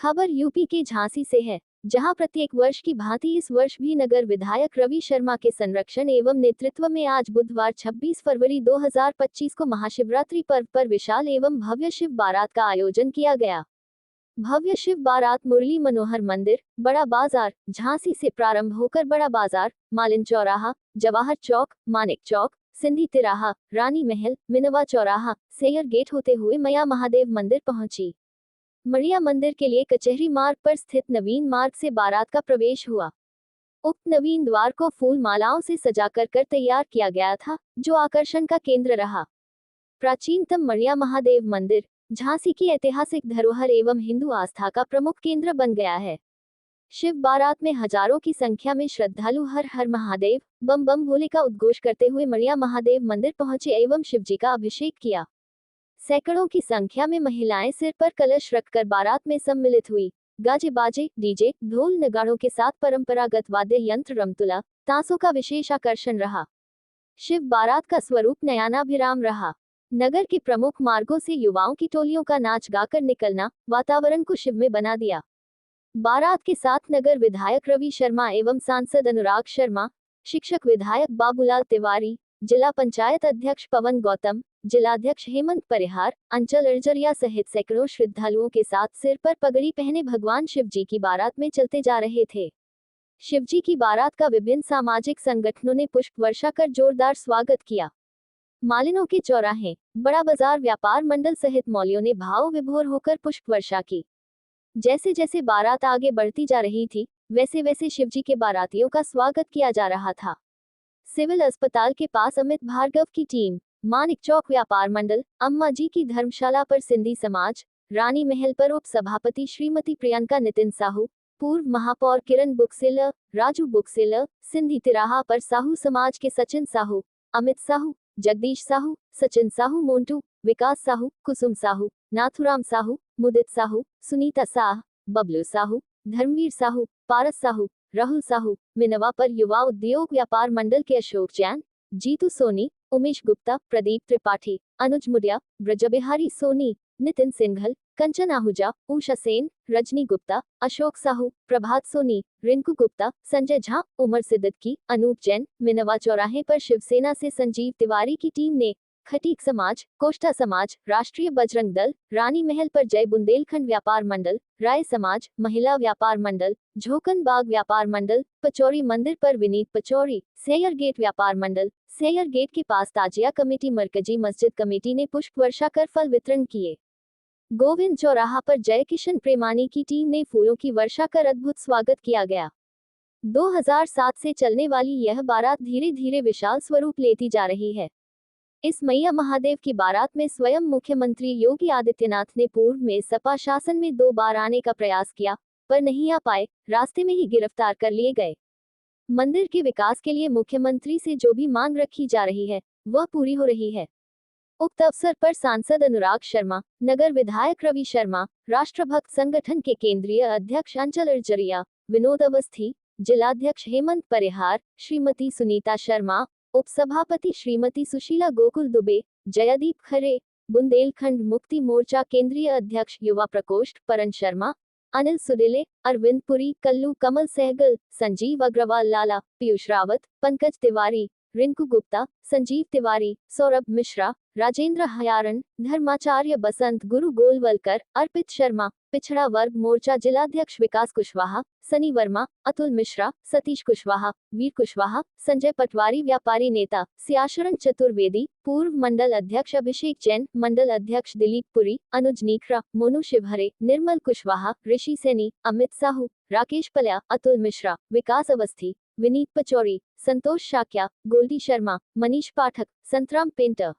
खबर यूपी के झांसी से है, जहां प्रत्येक वर्ष की भांति इस वर्ष भी नगर विधायक रवि शर्मा के संरक्षण एवं नेतृत्व में आज बुधवार 26 फरवरी 2025 को महाशिवरात्रि पर्व पर विशाल एवं भव्य शिव बारात का आयोजन किया गया। भव्य शिव बारात मुरली मनोहर मंदिर, बड़ा बाजार, झांसी से प्रारंभ होकर बड़ा बाजार, मालिन चौराहा, जवाहर चौक, मानिक चौक, सिंधी तिराहा, रानी महल, मिनवा चौराहा, सैयर गेट होते हुए मैया महादेव मंदिर पहुंची। मड़िया मंदिर के लिए कचहरी मार्ग पर स्थित नवीन मार्ग से बारात का प्रवेश हुआ। उक्त नवीन द्वार को फूल मालाओं से सजाकर कर तैयार किया गया था, जो आकर्षण का केंद्र रहा। प्राचीनतम मड़िया महादेव मंदिर झांसी की ऐतिहासिक धरोहर एवं हिंदू आस्था का प्रमुख केंद्र बन गया है। शिव बारात में हजारों की संख्या में श्रद्धालु हर हर महादेव, बम बम भोले का उद्घोष करते हुए मड़िया महादेव मंदिर पहुंचे एवं शिवजी का अभिषेक किया। सैकड़ों की संख्या में महिलाएं सिर पर कलश रखकर बारात में सम्मिलित हुई। गाजे बाजे, डीजे, ढोल नगाड़ों के साथ परंपरागत वाद्य यंत्र रमतुला, ताशों का विशेष आकर्षण रहा। शिव बारात का स्वरूप नयनाभिराम रहा। नगर के प्रमुख मार्गों से युवाओं की टोलियों का नाच गाकर निकलना वातावरण को शिवमय बना दिया। बारात के साथ नगर विधायक रवि शर्मा एवं सांसद अनुराग शर्मा, शिक्षक विधायक बाबूलाल तिवारी, जिला पंचायत अध्यक्ष पवन गौतम, जिलाध्यक्ष हेमंत परिहार, अंचल अर्जरिया सहित सैकड़ों श्रद्धालुओं के साथ सिर पर पगड़ी पहने भगवान शिवजी की बारात में चलते जा रहे थे। शिवजी की बारात का विभिन्न सामाजिक संगठनों ने पुष्प वर्षा कर जोरदार स्वागत किया। मालिनों के चौराहे, बड़ा बाजार व्यापार मंडल सहित मौलियों ने भाव विभोर होकर पुष्प वर्षा की। जैसे जैसे बारात आगे बढ़ती जा रही थी, वैसे वैसे शिवजी के बारातियों का स्वागत किया जा रहा था। सिविल अस्पताल के पास अमित भार्गव की टीम, मानिक चौक व्यापार मंडल, अम्मा जी की धर्मशाला पर सिंधी समाज, रानी महल पर उप सभापति श्रीमती प्रियंका नितिन साहू, पूर्व महापौर किरण बुकसेलर, राजू बुकसेलर, सिंधी तिराहा पर साहू समाज के सचिन साहू, अमित साहू, जगदीश साहू, सचिन साहू मोन्टू, विकास साहू, कुसुम साहू, नाथुराम साहू, मुदित साहू, सुनीता साह, बबलू साहू, धर्मवीर साहू, पारस साहू, राहुल साहू, मिनवा पर युवा उद्योग व्यापार मंडल के अशोक जैन, जीतू सोनी, उमेश गुप्ता, प्रदीप त्रिपाठी, अनुज मुडिया, ब्रजबिहारी सोनी, नितिन सिंघल, कंचन आहूजा, उषा सेन, रजनी गुप्ता, अशोक साहू, प्रभात सोनी, रिंकू गुप्ता, संजय झा, उमर सिद्दीकी, अनूप जैन। मिनवा चौराहे पर शिवसेना से संजीव तिवारी की टीम ने खटीक समाज, कोष्ठा समाज, राष्ट्रीय बजरंग दल, रानी महल पर जय बुंदेलखंड व्यापार मंडल, राय समाज, महिला व्यापार मंडल, झोकन बाग व्यापार मंडल, पचौरी मंदिर पर विनीत पचौरी, सैयर गेट व्यापार मंडल, सैयर गेट के पास ताजिया कमेटी, मरकजी मस्जिद कमेटी ने पुष्प वर्षा कर फल वितरण किए। गोविंद चौराहा पर जय किशन प्रेमानी की टीम ने फूलों की वर्षा कर अद्भुत स्वागत किया गया। 2007 से चलने वाली यह बारात धीरे धीरे विशाल स्वरूप लेती जा रही है। इस मैया महादेव की बारात में स्वयं मुख्यमंत्री योगी आदित्यनाथ ने पूर्व में सपा शासन में 2 बार आने का प्रयास किया, पर नहीं आ पाए, रास्ते में ही गिरफ्तार कर लिए गए। मंदिर के विकास के लिए मुख्यमंत्री से जो भी मांग रखी जा रही है, वह पूरी हो रही है। उक्त अवसर पर सांसद अनुराग शर्मा, नगर विधायक रवि शर्मा, राष्ट्रभक्त संगठन के केंद्रीय अध्यक्ष अंचल अर्जरिया, विनोद अवस्थी, जिलाध्यक्ष हेमंत परिहार, श्रीमती सुनीता शर्मा, उपसभापति श्रीमती सुशीला गोकुल दुबे, जयदीप खरे, बुंदेलखंड मुक्ति मोर्चा केंद्रीय अध्यक्ष युवा प्रकोष्ठ परन शर्मा, अनिल सुडिले, अरविंद पुरी, कल्लू कमल सहगल, संजीव अग्रवाल लाला, पीयूष रावत, पंकज तिवारी, रिंकू गुप्ता, संजीव तिवारी, सौरभ मिश्रा, राजेंद्र हयारन, धर्माचार्य बसंत गुरु गोलवलकर, अर्पित शर्मा, पिछड़ा वर्ग मोर्चा जिलाध्यक्ष विकास कुशवाहा, सनी वर्मा, अतुल मिश्रा, सतीश कुशवाहा, वीर कुशवाहा, संजय पटवारी, व्यापारी नेता सियाशरण चतुर्वेदी, पूर्व मंडल अध्यक्ष अभिषेक जैन, मंडल अध्यक्ष दिलीप पुरी, अनुज नीखरा, मोनू शिवहरे, निर्मल कुशवाहा, ऋषि सैनी, अमित साहू, राकेश पल्या, अतुल मिश्रा, विकास अवस्थी, विनीत पचौरी, संतोष शाक्या, गोल्डी शर्मा, मनीष पाठक, संतराम पेंटर,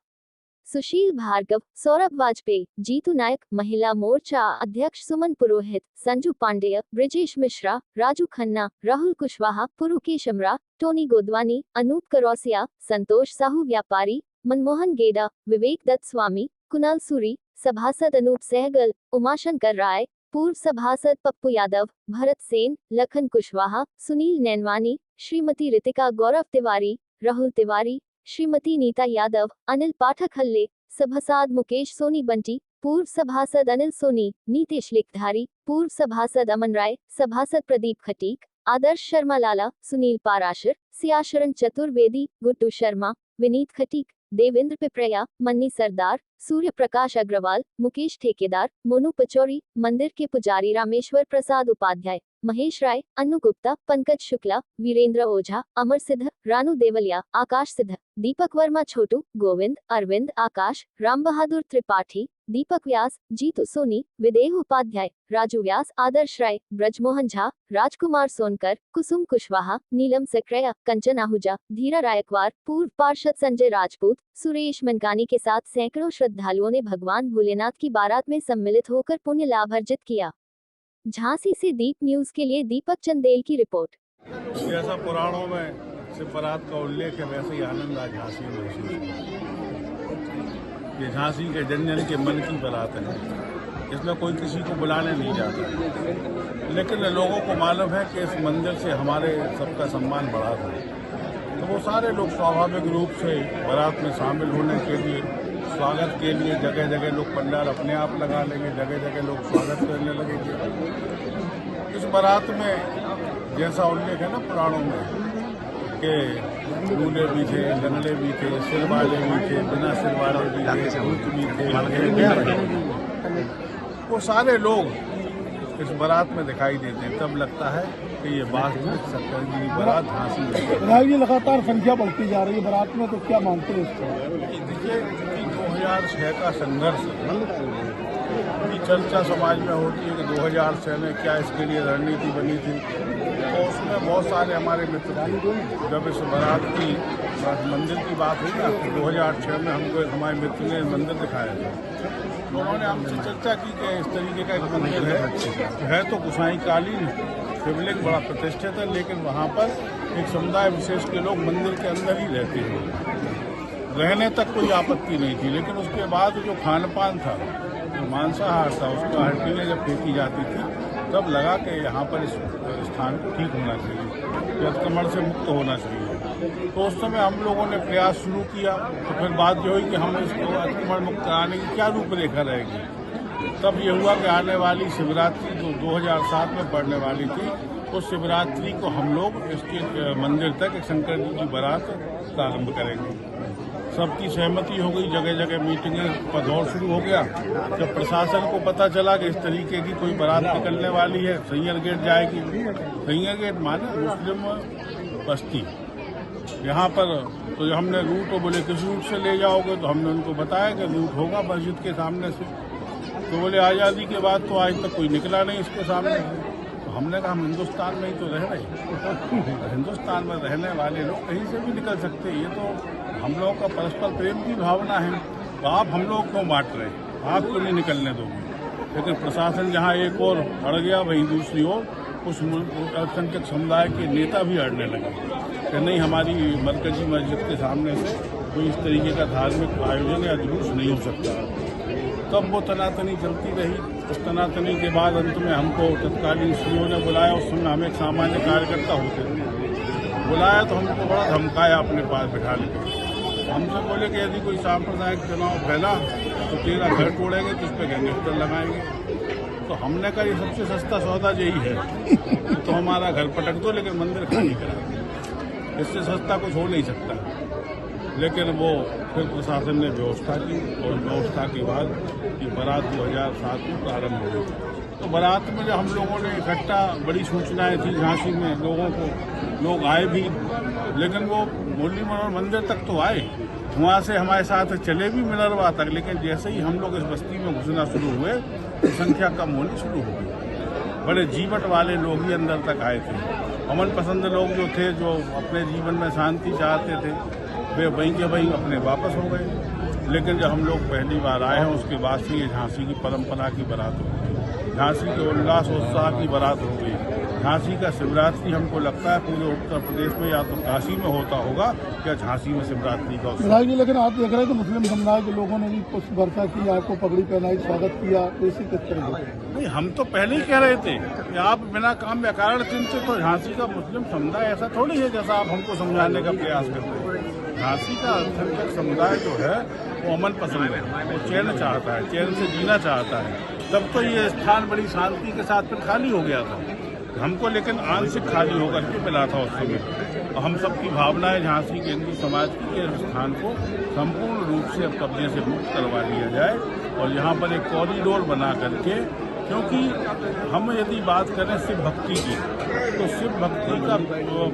सुशील भार्गव, सौरभ वाजपेयी, जीतू नायक, महिला मोर्चा अध्यक्ष सुमन पुरोहित, संजू पांडेय, ब्रिजेश मिश्रा, राजू खन्ना, राहुल कुशवाहा, पुरुकेश अमरा, टोनी गोदवानी, अनूप करौसिया, संतोष साहू व्यापारी, मनमोहन गेडा, विवेक दत्त स्वामी, कुणाल सूरी, सभासद अनूप सहगल, उमाशंकर राय, पूर्व सभासद पप्पू यादव, भरत सेन, लखन कुशवाहा, सुनील नैनवानी, श्रीमती रितिका गौरव तिवारी, राहुल तिवारी, श्रीमती नीता यादव, अनिल पाठक हल्ले, सभासद मुकेश सोनी बंटी, पूर्व सभासद अनिल सोनी, नीतीश लिखधारी, पूर्व सभासद अमन राय, सभासद प्रदीप खटीक, आदर्श शर्मा लाला, सुनील पाराशर, सियाशरण चतुर्वेदी, गुड्डू शर्मा, विनीत खटीक, देवेंद्र पिपरैया, मन्नी सरदार, सूर्य प्रकाश अग्रवाल, मुकेश ठेकेदार, मोनू पचौरी, मंदिर के पुजारी रामेश्वर प्रसाद उपाध्याय, महेश राय, अन्नू गुप्ता, पंकज शुक्ला, वीरेंद्र ओझा, अमर सिद्ध, रानू देवलिया, आकाश सिद्ध, दीपक वर्मा, छोटू, गोविंद, अरविंद, आकाश, राम बहादुर त्रिपाठी, दीपक व्यास, जीतू सोनी, विदेह उपाध्याय, राजू व्यास, आदर्श राय, ब्रजमोहन झा, राजकुमार सोनकर, कुसुम कुशवाहा, नीलम सक्रेया, कंचन आहूजा, धीरा रायकवार, पूर्व पार्षद संजय राजपूत, सुरेश मनकानी के साथ सैकड़ों श्रद्धालुओं ने भगवान भोलेनाथ की बारात में सम्मिलित होकर पुण्य लाभ अर्जित किया। झांसी से दीप न्यूज के लिए दीपक चंदेल की रिपोर्ट। जैसा पुराणों में सिर्फ बारात का उल्लेख है, वैसे ही आनंद आज झांसी में महसूस हुआ। ये झांसी के जन जन के मन की बारात है, इसमें कोई किसी को बुलाने नहीं जाता, लेकिन लोगों को मालूम है कि इस मंदिर से हमारे सबका सम्मान बढ़ा था, तो वो सारे लोग स्वाभाविक रूप से बारात में शामिल होने के लिए, स्वागत के लिए जगह जगह लोग पंडाल अपने आप लगा लेंगे, जगह जगह लोग स्वागत करने लगेंगे। इस बारात में जैसा उल्लेख है ना पुराणों में कि दूल्हे भी थे, लंगड़े भी थे, सिर वाले भी थे, बिना सिर वाले भी थे, भूत भी थे, वो सारे लोग इस बारात में दिखाई देते हैं। तब लगता है कि ये वास्तविक सत्संगी बारात झांसी में। ये लगातार संख्या बढ़ती जा रही है बारात में, तो क्या मानते हैं इसको? देखिए, 2006 का संघर्ष की चर्चा समाज में होती है कि 2006 में क्या इसके लिए रणनीति बनी थी, तो उसमें बहुत सारे हमारे मित्र थे। जब इस बारात की मंदिर की बात हुई ना, तो 2006 में हमको हमारे मित्र ने मंदिर दिखाया था, तो उन्होंने हमसे चर्चा की कि इस तरीके का एक मंदिर है तो गुसाई कालीन शिवलिंग बड़ा प्रतिष्ठित है, लेकिन वहाँ पर एक समुदाय विशेष के लोग मंदिर के अंदर ही रहते हैं, रहने तक कोई आपत्ति नहीं थी। लेकिन उसके बाद जो खान पान था, जो मांसाहार था, उसको हड्डियाँ जब फेंकी जाती थी, तब लगा कि यहाँ पर इस स्थान को ठीक होना चाहिए, अतिक्रमण से मुक्त होना चाहिए। तो उस समय हम लोगों ने प्रयास शुरू किया, तो फिर बात जो हुई कि हम इसको अतिक्रमण मुक्त कराने की क्या रूपरेखा रहेगी। तब ये हुआ कि आने वाली शिवरात्रि जो 2007 में पड़ने वाली थी, उस शिवरात्रि को हम लोग इसके मंदिर तक एक शंकर जी की बारात प्रारंभ करेंगे। सबकी सहमति हो गई, जगह जगह मीटिंगें का दौर शुरू हो गया। जब प्रशासन को पता चला कि इस तरीके की कोई बारात निकलने वाली है, सैयर गेट जाएगी। सैयर गेट माने मुस्लिम बस्ती, यहाँ पर तो हमने रूट तो बोले किस रूट से ले जाओगे, तो हमने उनको बताया कि रूट होगा मस्जिद के सामने से। तो बोले आज़ादी के बाद तो आज तक कोई निकला नहीं इसके सामने। तो हमने कहा हम हिंदुस्तान में ही तो रह रहे हैं, हिंदुस्तान में रहने वाले लोग कहीं से भी निकल सकते हैं, ये तो हम लोगों का परस्पर प्रेम की भावना है, तो आप हम लोग क्यों बांट रहे हैं, आप क्यों नहीं निकलने दोगे। लेकिन प्रशासन जहाँ एक और अड़ गया, वहीं दूसरी ओर कुछ अल्पसंख्यक समुदाय के नेता भी अड़ने लगे कि नहीं, हमारी मरकजी मस्जिद के सामने से कोई इस तरीके का धार्मिक आयोजन या जुलूस नहीं हो सकता। तब वो तनातनी चलती रही। उस तनातनी के बाद अंत में हमको तत्कालीन सीओ ने बुलाया। उस समय हम एक सामान्य कार्यकर्ता होते थे, बुलाया तो हमको बड़ा धमकाया अपने पास बिठा लेकर। हमसे बोले कि यदि कोई सांप्रदायिक चुनाव फैला तो तेरा घर तोड़ेंगे, तो इस पर गैंगस्टर लगाएंगे। तो हमने कहा ये सबसे सस्ता सौदा यही है, तो हमारा घर पटक दो लेकिन मंदिर खाली करा दो, इससे सस्ता कुछ हो नहीं सकता। लेकिन वो फिर प्रशासन ने व्यवस्था की, और व्यवस्था के बाद ये बारात 2007 में प्रारंभ हो गई। तो बारात में जब हम लोगों ने इकट्ठा, बड़ी सूचनाएं थी झांसी में लोगों को, लोग आए भी, लेकिन वो मुरली मनोहर मंदिर तक तो आए, वहाँ से हमारे साथ चले भी मिनरवा तक। लेकिन जैसे ही हम लोग इस बस्ती में घुसना शुरू हुए तो संख्या कम होनी शुरू हो गई। बड़े जीवट वाले लोग ही अंदर तक आए थे। अमन पसंद लोग जो थे, जो अपने जीवन में शांति चाहते थे, वे वहीं के वहीं अपने वापस हो गए। लेकिन जब हम लोग पहली बार आए हैं, उसके बाद से ये झांसी की परंपरा की बारात हो गई, झांसी के उल्लास उत्साह की बारात हो गई। झांसी का शिवरात्रि हमको लगता है पूरे उत्तर प्रदेश में या तो काशी में होता होगा या झांसी में शिवरात्रि का उत्सव। लेकिन आप देख रहे हैं तो मुस्लिम समुदाय के लोगों ने भी पुष्प वर्षा की, आपको पगड़ी पहनाई, स्वागत किया, तो इसी किस तरह नहीं, हम तो पहले ही कह रहे थे कि आप बिना काम व्याकरण चिन्ह से, तो झांसी का मुस्लिम समुदाय ऐसा थोड़ी है जैसा आप हमको समझाने का प्रयास करते हैं। झांसी का अल्पसंख्यक समुदाय जो है वो अमन पसंद है, वो चैन चाहता है, चैन से जीना चाहता है। तब तो ये स्थान बड़ी शांति के साथ फिर खाली हो गया था, हमको लेकिन आंशिक खाली होकर के मिला था उस समय। हम सबकी भावना है झांसी के हिंदू समाज की कि इस स्थान को संपूर्ण रूप से अब कब्जे से मुक्त करवा लिया जाए और यहाँ पर एक कॉरिडोर बना करके, क्योंकि हम यदि बात करें शिव भक्ति की तो शिव भक्ति का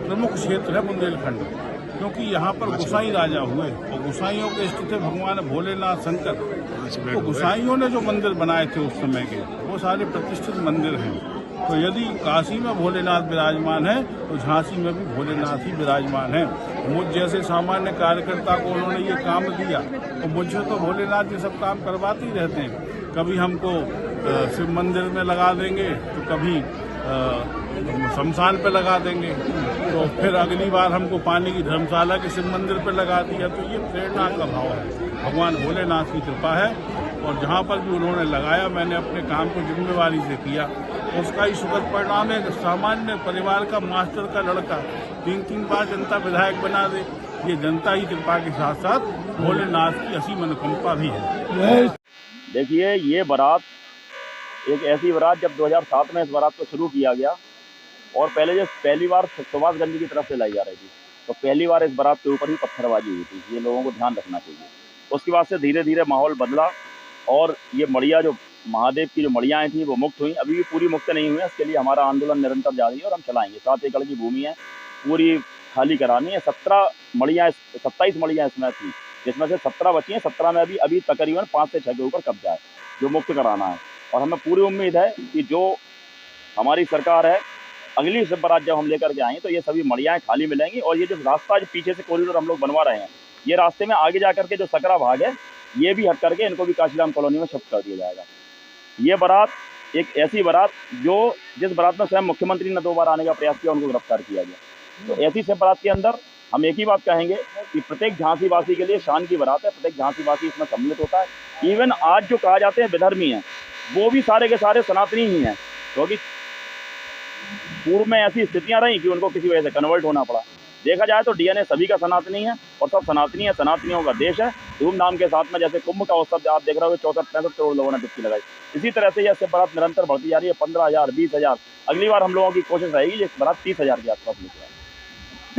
प्रमुख क्षेत्र है बुंदेलखंड, क्योंकि यहाँ पर गोसाई राजा हुए और गोसाइयों के इष्ट थे भगवान भोलेनाथ शंकर। तो गोसाइयों ने जो मंदिर बनाए थे उस समय के वो सारे प्रतिष्ठित मंदिर हैं। तो यदि काशी में भोलेनाथ विराजमान है तो झांसी में भी भोलेनाथ ही विराजमान है। मुझ जैसे सामान्य कार्यकर्ता को उन्होंने ये काम दिया तो मुझे तो भोलेनाथ ये सब काम करवाते ही रहते हैं। कभी हमको शिव मंदिर में लगा देंगे तो कभी शमशान पे लगा देंगे, तो फिर अगली बार हमको पानी की धर्मशाला के शिव मंदिर पे लगा दिया। तो ये प्रेरणा का भाव है, भगवान भोलेनाथ की कृपा है। और जहाँ पर भी उन्होंने लगाया मैंने अपने काम को जिम्मेवारी से किया, उसका ही सुखद परिणाम है। सामान्य परिवार का मास्टर का लड़का 3-3 बार जनता विधायक बना दे, ये जनता ही कृपा के साथ साथ भोलेनाथ की असीम अनुकंपा भी है। देखिए, ये बारात एक ऐसी बारात, जब 2007 में इस बारात को शुरू किया गया और पहली बार सुभाषगंज की तरफ से लाई जा रही थी, तो पहली बार इस बारात के ऊपर ही पत्थरबाजी हुई थी। ये लोगों को ध्यान रखना चाहिए। उसके बाद से धीरे धीरे माहौल बदला और ये मड़िया जो महादेव की जो मड़ियाएँ थी वो मुक्त हुई। अभी भी पूरी मुक्त नहीं हुई है, इसके लिए हमारा आंदोलन निरंतर जारी है और हम चलाएंगे। 7 एकड़ की भूमि है, पूरी खाली करानी है। 27 मड़ियाँ इसमें थी, जिसमें से 17 बची हैं। 17 में अभी तकरीबन 5 से 6 के ऊपर कब्जा है, जो मुक्त कराना है। और हमें पूरी उम्मीद है कि जो हमारी सरकार है, अगली शिव बारात जब हम लेकर के आएँ तो ये सभी मड़ियाएँ खाली मिलेंगी। और ये जो रास्ता जो पीछे से कॉरिडोर हम लोग बनवा रहे हैं, ये रास्ते में आगे जा करके जो सकरा भाग है ये भी हट करके इनको भी काशीराम कॉलोनी में शिफ्ट कर दिया जाएगा। ये बारात एक ऐसी बारात जिस बारात में स्वयं मुख्यमंत्री ने 2 बार आने का प्रयास किया, उनको गिरफ्तार किया गया। तो ऐसी शिव बारात के अंदर हम एक ही बात कहेंगे कि प्रत्येक झांसी वासी के लिए शान की बारात है, प्रत्येक झांसी वासी इसमें सम्मिलित होता है। इवन आज जो कहा जाते हैं विधर्मी हैं, वो भी सारे के सारे सनातनी ही हैं, क्योंकि पूर्व में ऐसी स्थितियां रही कि उनको किसी वजह से कन्वर्ट होना पड़ा। देखा जाए तो डीएनए सभी का सनातनी है और सब सनातनी है, सनातनियों का देश है। धूमधाम के साथ में जैसे कुंभ का उत्सव आप देख रहे हो, 64-65 करोड़ लोगों ने डुबकी लगाई। इसी तरह से यह बारात निरंतर बढ़ती जा रही है। 15,000, 20,000, अगली बार हम लोगों की कोशिश रहेगी ये बारात 30,000 के आसपास लेकर आए।